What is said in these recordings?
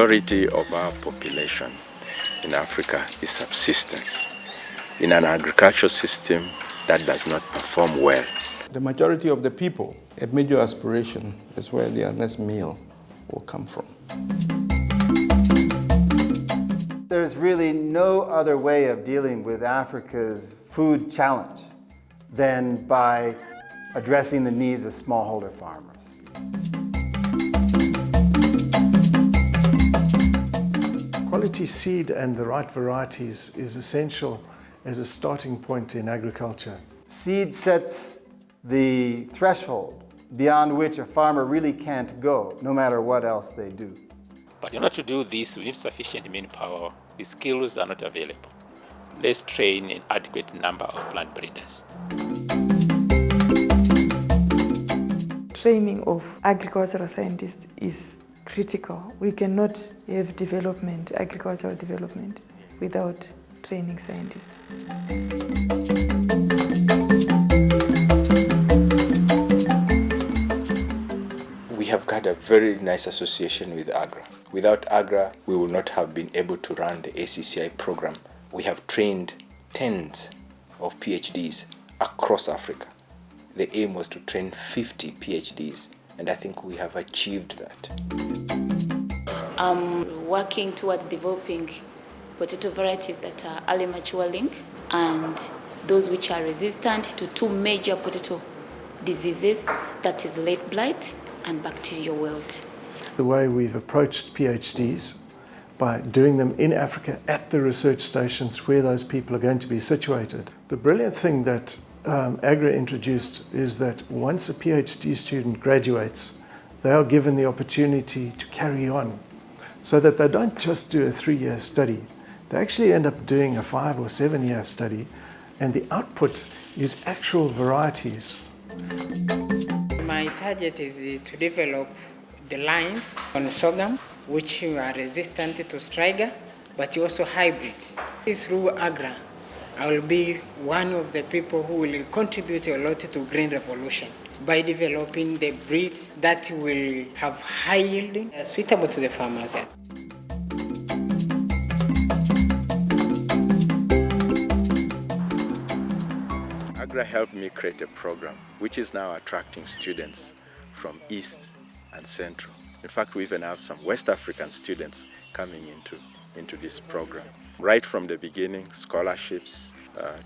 majority of our population in Africa is subsistence in an agricultural system that does not perform well. The majority of the people, a major aspiration is where their next meal will come from. There's really no other way of dealing with Africa's food challenge than by addressing the needs of smallholder farmers. Quality seed and the right varieties is essential as a starting point in agriculture. Seed sets the threshold beyond which a farmer really can't go, no matter what else they do. But in order to do this, we need sufficient manpower. The skills are not available. Let's train an adequate number of plant breeders. Training of agricultural scientists is critical. We cannot have development, agricultural development, without training scientists. We have got a very nice association with AGRA. Without AGRA, we would not have been able to run the ACCI program. We have trained tens of PhDs across Africa. The aim was to train 50 PhDs, and I think we have achieved that. I'm working towards developing potato varieties that are early maturing and those which are resistant to two major potato diseases, that is late blight and bacterial wilt. The way we've approached PhDs by doing them in Africa at the research stations where those people are going to be situated. The brilliant thing that AGRA introduced is that once a PhD student graduates, they are given the opportunity to carry on so that they don't just do a 3-year study. They actually end up doing a 5 or 7-year study, and the output is actual varieties. My target is to develop the lines on sorghum, which are resistant to striga, but also hybrids. Through AGRA, I will be one of the people who will contribute a lot to green revolution by developing the breeds that will have high yielding, suitable to the farmers. AGRA helped me create a program which is now attracting students from East and Central. In fact, we even have some West African students coming into this program. Right from the beginning, scholarships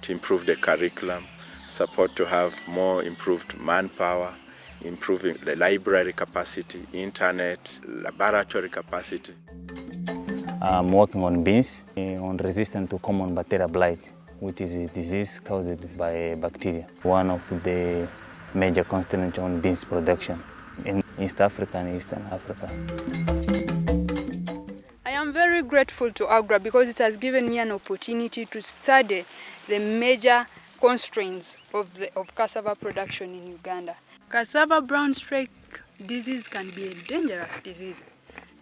to improve the curriculum, support to have more improved manpower, improving the library capacity, internet, laboratory capacity. I'm working on beans, on resistance to common bacterial blight, which is a disease caused by bacteria. One of the major constraints on beans production in East Africa and Eastern Africa. I am very grateful to AGRA because it has given me an opportunity to study the major constraints of cassava production in Uganda. Cassava brown streak disease can be a dangerous disease.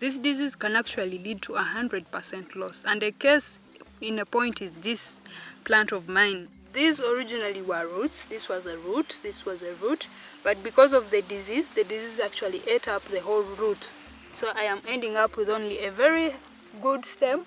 This disease can actually lead to 100% loss, and a case in a point is this plant of mine. These originally were roots. This was a root, this was a root, but because of the disease actually ate up the whole root. So I am ending up with only a very good stem,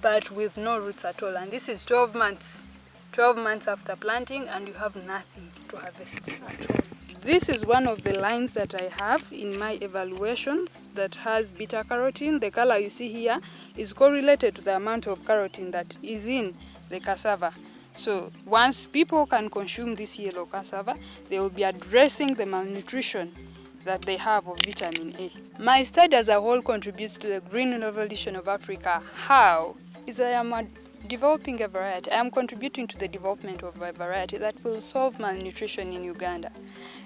but with no roots at all. And this is 12 months. 12 months after planting, and you have nothing to harvest at all. This is one of the lines that I have in my evaluations that has beta carotene. The color you see here is correlated to the amount of carotene that is in the cassava. So once people can consume this yellow cassava, they will be addressing the malnutrition that they have of vitamin A. My study as a whole contributes to the green revolution of Africa. How? Is I am developing a variety. I am contributing to the development of a variety that will solve malnutrition in Uganda.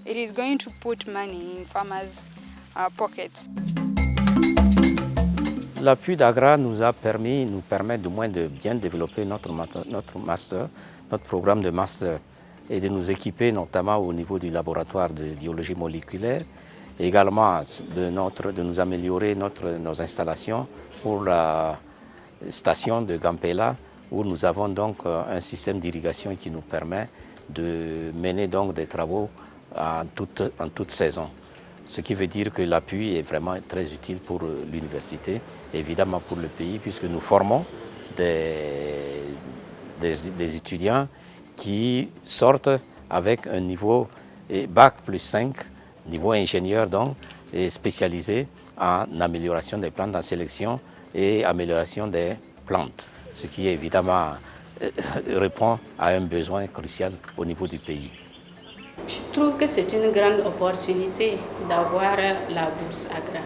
It is going to put money in farmers' pockets. L'appui d'AGRA nous permet du moins de bien développer notre programme de master et de nous équiper notamment au niveau du laboratoire de biologie moléculaire, et également de nous améliorer nos installations pour la station de Gampela, où nous avons donc un système d'irrigation qui nous permet de mener donc des travaux en toute saison. Ce qui veut dire que l'appui est vraiment très utile pour l'université, évidemment pour le pays, puisque nous formons des étudiants qui sortent avec un niveau Bac plus 5, niveau ingénieur donc, et spécialisé en amélioration des plantes, en sélection et amélioration des plantes, ce qui évidemment répond à un besoin crucial au niveau du pays. Je trouve que c'est une grande opportunité d'avoir la bourse AGRA.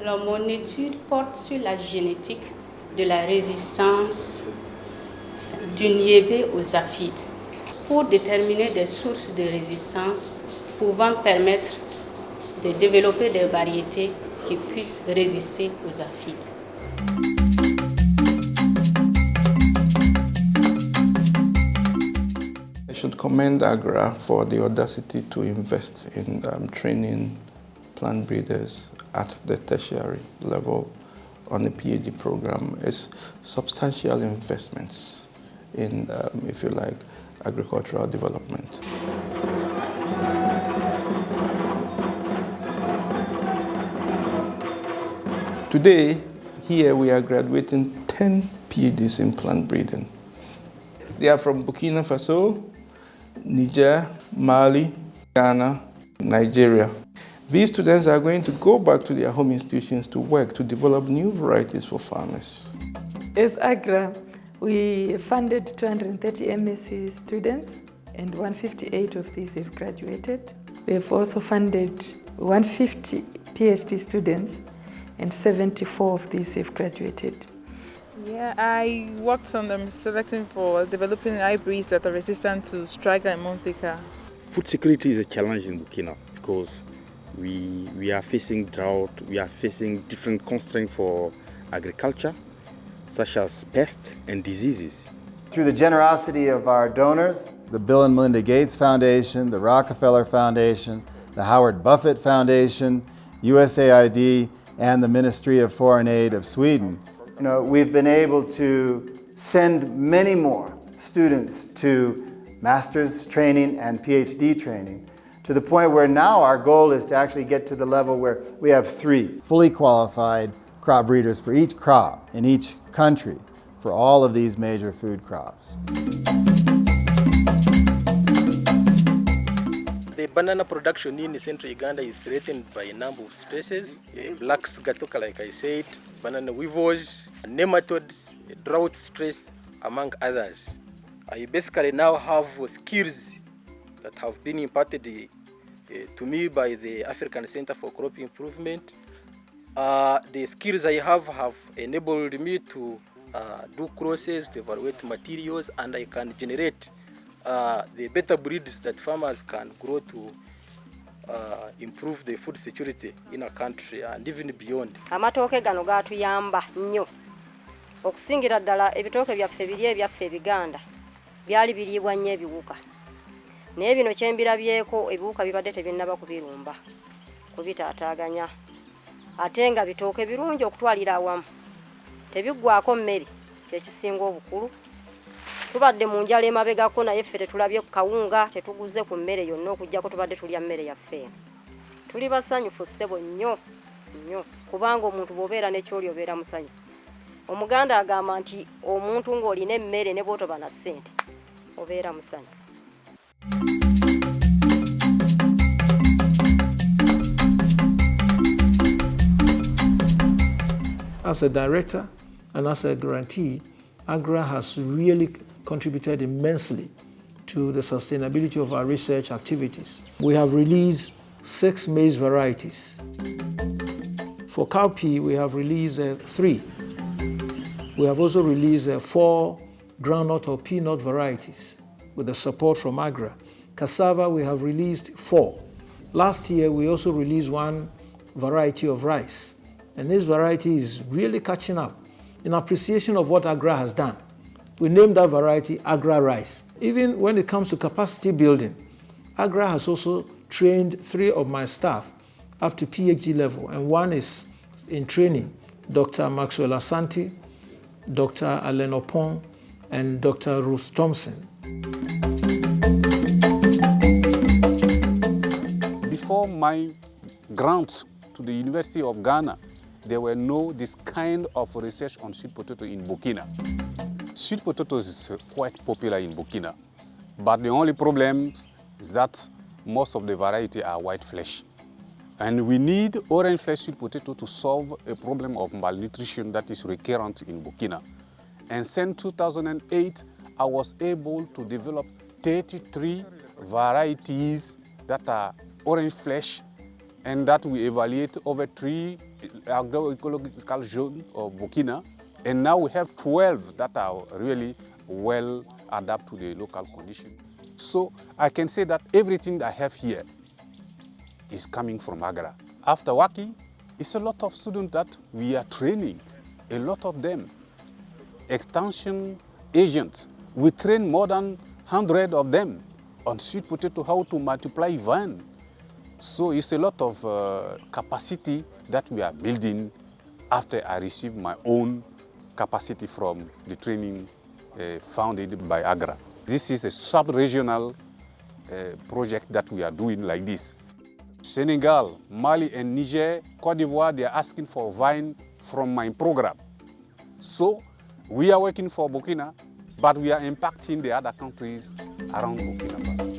Alors, mon étude porte sur la génétique de la résistance du niébé aux aphides pour déterminer des sources de résistance pouvant permettre de développer des variétés qui puissent résister aux aphides. I should commend AGRA for the audacity to invest in training plant breeders at the tertiary level on a PhD program. It's substantial investments in, if you like, agricultural development. Today, here we are graduating 10 PhDs in plant breeding. They are from Burkina Faso, Niger, Mali, Ghana, Nigeria. These students are going to go back to their home institutions to work to develop new varieties for farmers. As AGRA, we funded 230 MSc students, and 158 of these have graduated. We have also funded 150 PhD students, and 74 of these have graduated. Yeah, I worked on them selecting for developing hybrids that are resistant to striga and montica. Food security is a challenge in Burkina because we are facing drought, we are facing different constraints for agriculture, such as pests and diseases. Through the generosity of our donors, the Bill and Melinda Gates Foundation, the Rockefeller Foundation, the Howard Buffett Foundation, USAID, and the Ministry of Foreign Aid of Sweden, we've been able to send many more students to master's training and PhD training, to the point where now our goal is to actually get to the level where we have 3 fully qualified crop breeders for each crop in each country for all of these major food crops. The banana production in central Uganda is threatened by a number of stresses. Black sugatoka, like I said, banana weevils, nematodes, drought stress, among others. I basically now have skills that have been imparted to me by the African Center for Crop Improvement. The skills I have enabled me to do crosses, to evaluate materials, and I can generate the better breeds that farmers can grow to improve the food security in a country and even beyond. Amatooke gano gatuyamba nnyo okusingira ddala ebitooke byaffe biri ebyaffe ebiganda byali biriibwa nnyo ebiwuka naye bino kyembirabyeko ebiwuka bibadde tebinnaba kubirumba kubitaataaganya ate nga bitooke birungi okutwalira awamu tebiggwako mmere kyekisinga obukulu. Tubadde mu njala emabegako naye ffe tetulabye kawunga tetuguze ku mmere yonna okujjako tubadde tulya mmere yaffe. Tuli basanyufu ssebo nnyo nnyo kubanga omuntu bw'obeera n'ekyoli obeera musanyufu. Omuganda agamba nti omuntu ng'olina emmere ne bw'otoba na ssente obeera musanyufu. As a director and as a grantee, AGRA has really contributed immensely to the sustainability of our research activities. We have released 6 maize varieties. For cowpea, we have released 3. We have also released 4 groundnut or peanut varieties with the support from AGRA. Cassava, we have released 4. Last year, we also released 1 variety of rice. And this variety is really catching up in appreciation of what AGRA has done. We named that variety AGRA rice. Even when it comes to capacity building, AGRA has also trained 3 of my staff up to PhD level, and 1 is in training, Dr. Maxwell Asante, Dr. Alain Opon, and Dr. Ruth Thompson. Before my grants to the University of Ghana, there were no this kind of research on sweet potato in Burkina. Sweet potatoes is quite popular in Burkina, but the only problem is that most of the variety are white flesh. And we need orange flesh sweet potato to solve a problem of malnutrition that is recurrent in Burkina. And since 2008, I was able to develop 33 varieties that are orange flesh and that we evaluate over 3 agroecological zones of Burkina. And now we have 12 that are really well adapted to the local conditions. So I can say that everything I have here is coming from AGRA. After working, it's a lot of students that we are training, a lot of them. Extension agents, we train more than 100 of them on sweet potato, how to multiply vine. So it's a lot of capacity that we are building after I received my own capacity from the training founded by AGRA. This is a sub-regional project that we are doing like this. Senegal, Mali and Niger, Cote d'Ivoire, they are asking for vine from my program. So we are working for Burkina, but we are impacting the other countries around Burkina Faso.